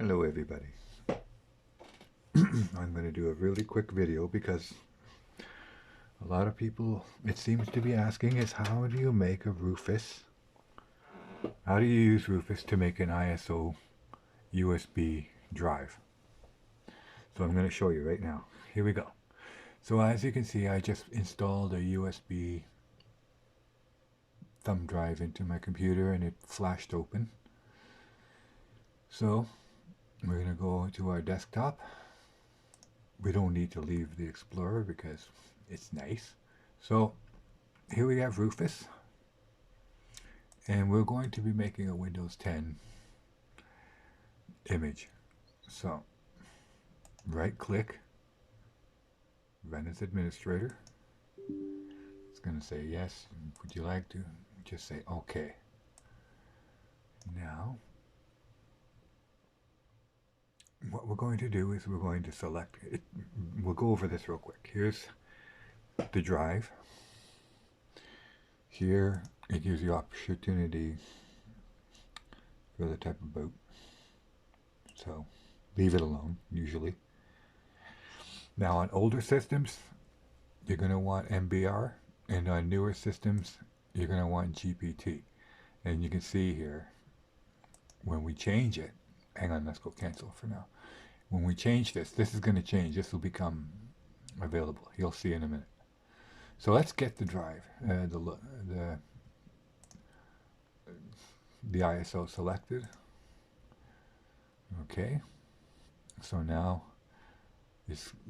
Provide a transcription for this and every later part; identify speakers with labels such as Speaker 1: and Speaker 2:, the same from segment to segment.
Speaker 1: Hello everybody. I'm going to do a really quick video because a lot of people, it seems to be asking, is how do you make a Rufus? How do you use Rufus to make an ISO USB drive? So I'm going to show you right now. Here we go. So as you can see, I just installed a USB thumb drive into my computer and it flashed open. So we're going to go to our desktop. We don't need to leave the Explorer because it's nice. So here we have Rufus, and we're going to be making a Windows 10 image. So right click, run as administrator. It's going to say yes. Would you like to? Just say OK. Now what we're going to do is we're going to select it. We'll go over this real quick. Here's the drive. Here it gives you opportunity for the type of boot. So leave it alone usually. Now on older systems you're going to want MBR, and on newer systems you're going to want GPT. And you can see here when we change it, hang on, let's go cancel for now. When we change this, this is going to change. This will become available. You'll see in a minute. So let's get the drive, the ISO selected. Okay. So now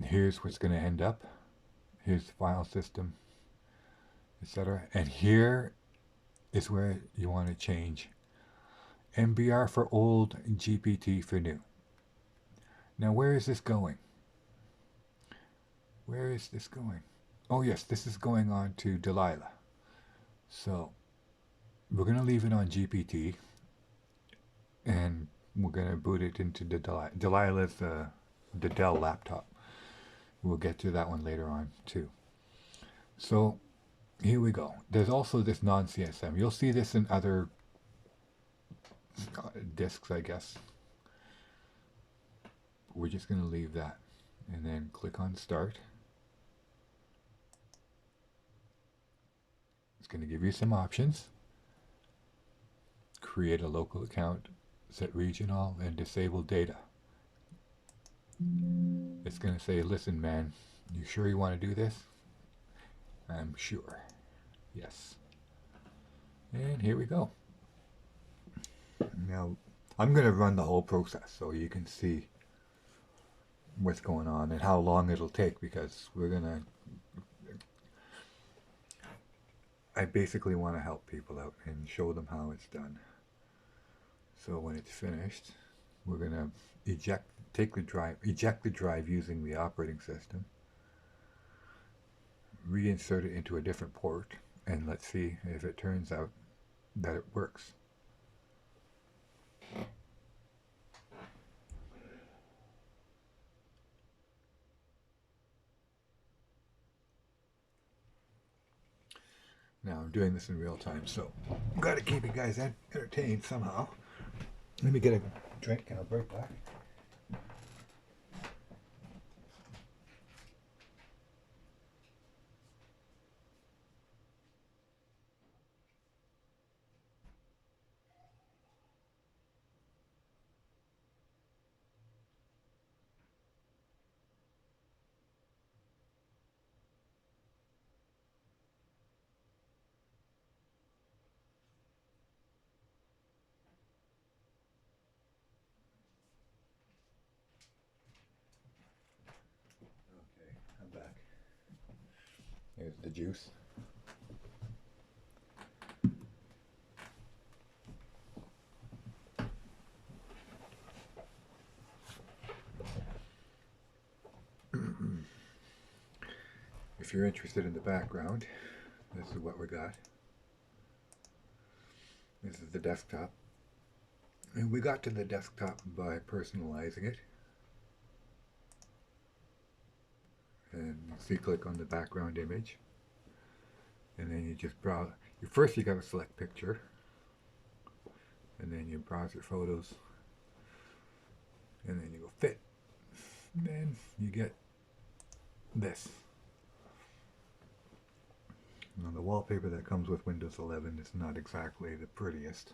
Speaker 1: here's what's going to end up. Here's the file system, etc. And here is where you want to change MBR for old, GPT for new. Now where is this going? Where is this going? Oh yes, this is going on to Delilah. So we're going to leave it on GPT, and we're going to boot it into the Delilah. Delilah is the Dell laptop. We'll get to that one later on too. So here we go. There's also this non-CSM. You'll see this in other disks, I guess. We're just going to leave that and then click on start. It's going to give you some options. Create a local account, set regional, and disable data. It's going to say, listen man, you sure you want to do this? I'm sure. Yes. And here we go. Now I'm going to run the whole process so you can see what's going on and how long it'll take, because we're going to, I basically want to help people out and show them how it's done. So when it's finished, we're going to eject the drive using the operating system, reinsert it into a different port, and let's see if it turns out that it works. Now I'm doing this in real time, so I've got to keep you guys entertained somehow. Let me get a drink and I'll be right back. Okay, I'm back. Here's the juice. If you're interested in the background, this is what we got. This is the desktop. And we got to the desktop by personalizing it. And you see, click on the background image. And then you just browse. First you got to select picture. And then you browse your photos. and then you go fit. And then you get this. Now the wallpaper that comes with Windows 11 is not exactly the prettiest.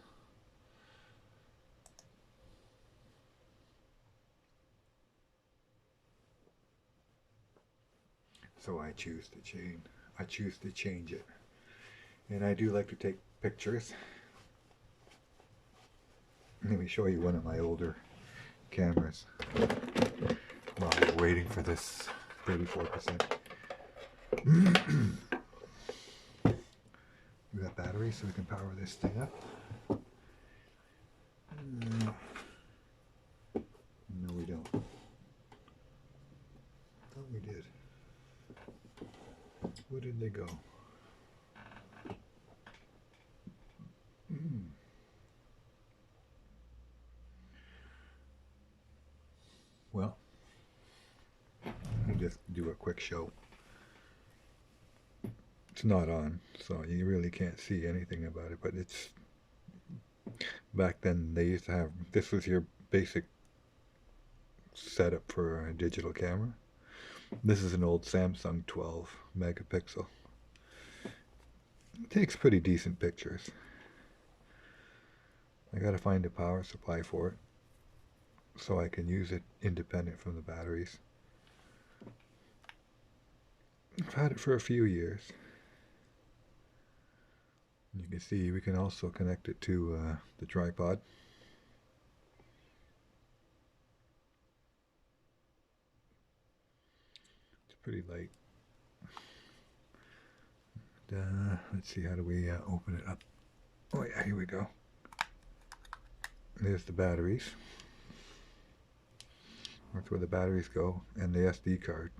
Speaker 1: So I choose to change it. And I do like to take pictures. Let me show you one of my older cameras while we're waiting for this 34%. We got batteries so we can power this thing up. No, we don't. Thought we did. Where did they go? Well, I'll just do a quick show. It's not on, so you really can't see anything about it, but it's back then they used to have, this was your basic setup for a digital camera. This is an old Samsung 12 megapixel. It takes pretty decent pictures. I gotta find a power supply for it so I can use it independent from the batteries. I've had it for a few years. You can see we can also connect it to the tripod. It's pretty light. Let's see, how do we open it up? Oh yeah, here we go. There's the batteries. That's where the batteries go, and the SD card.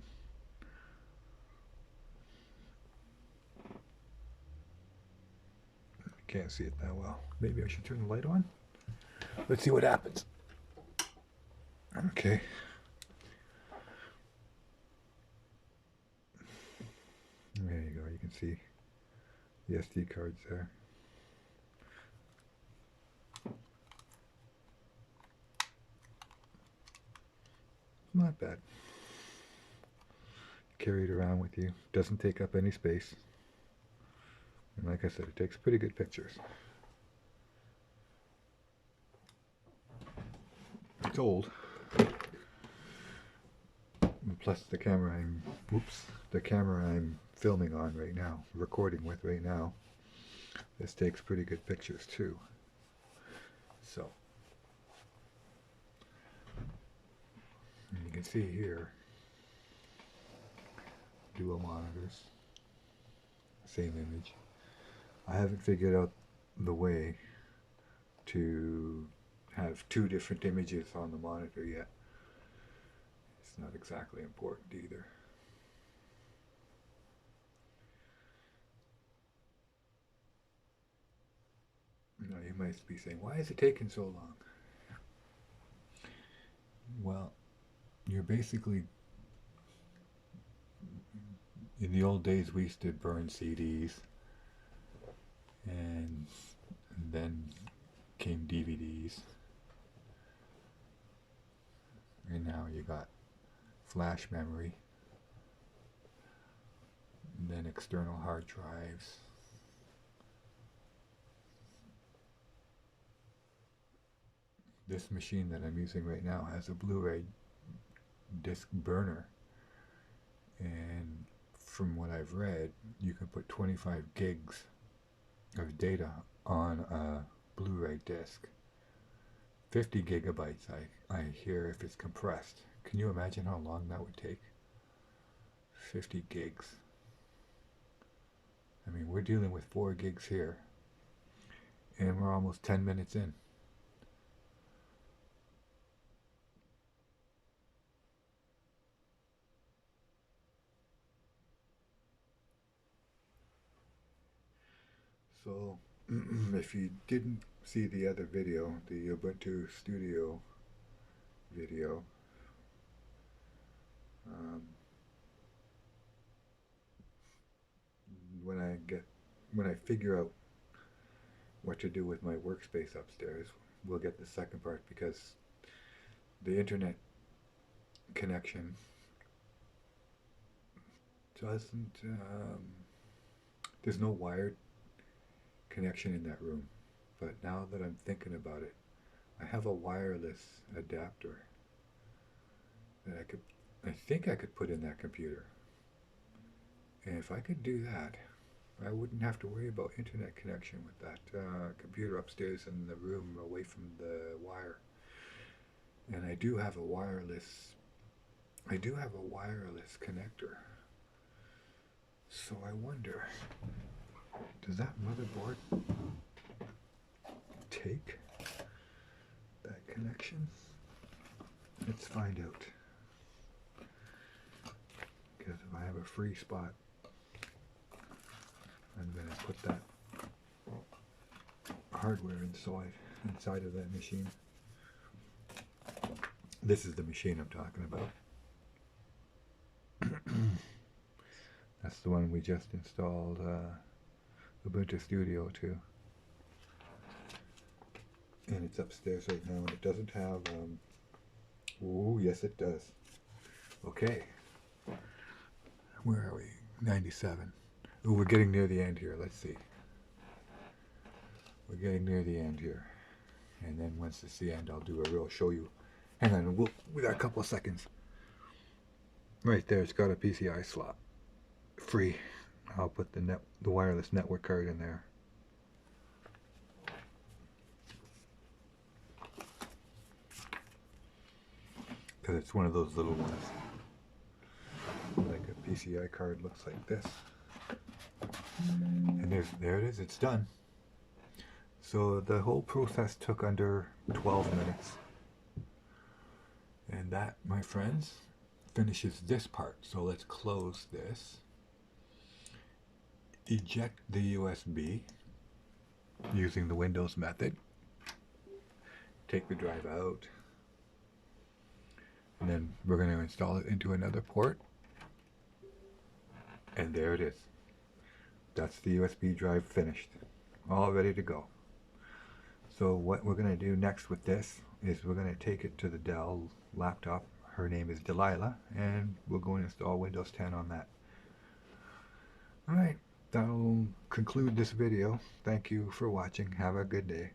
Speaker 1: Can't see it that well. Maybe I should turn the light on. Let's see what happens. Okay. There you go. You can see the SD cards there. Not bad. Carry it around with you. Doesn't take up any space. And like I said, it takes pretty good pictures. It's old. And plus the camera I'm filming on right now, recording with right now, this takes pretty good pictures too. So, and you can see here, dual monitors, same image. I haven't figured out the way to have two different images on the monitor yet. It's not exactly important either. Now you might be saying, why is it taking so long? Well, you're basically, in the old days we used to burn CDs, and then came DVDs, and now you got flash memory, and then external hard drives. This machine that I'm using right now has a Blu-ray disc burner, and from what I've read, you can put 25 gigs of data on a Blu-ray disc. 50 gigabytes I hear if it's compressed. Can you imagine how long that would take? 50 gigs. I mean, we're dealing with 4 gigs here, and we're almost 10 minutes in. So, if you didn't see the other video, the Ubuntu Studio video, when I figure out what to do with my workspace upstairs, we'll get the second part, because the internet connection doesn't, there's no wired connection in that room. But now that I'm thinking about it, I have a wireless adapter that I think I could put in that computer. And if I could do that, I wouldn't have to worry about internet connection with that computer upstairs in the room away from the wire. And I do have a wireless connector. So I wonder, does that motherboard take that connection? Let's find out. Because if I have a free spot, I'm going to put that hardware inside of that machine. This is the machine I'm talking about. That's the one we just installed Ubuntu Studio to. And it's upstairs right now, and it doesn't have, oh yes it does. Okay. Where are we? 97. Ooh, we're getting near the end here. Let's see. We're getting near the end here. And then once it's the end, I'll do a real show you. Hang on, we got a couple of seconds. Right there, it's got a PCI slot. Free. I'll put the wireless network card in there. Because it's one of those little ones. Like a PCI card looks like this. And there it is, it's done. So the whole process took under 12 minutes. And that, my friends, finishes this part. So let's close this. Eject the USB using the Windows method. Take the drive out. And then we're going to install it into another port. And there it is. That's the USB drive finished. All ready to go. So what we're going to do next with this is we're going to take it to the Dell laptop. Her name is Delilah, and we'll go and install Windows 10 on that. Alright, that'll conclude this video. Thank you for watching. Have a good day.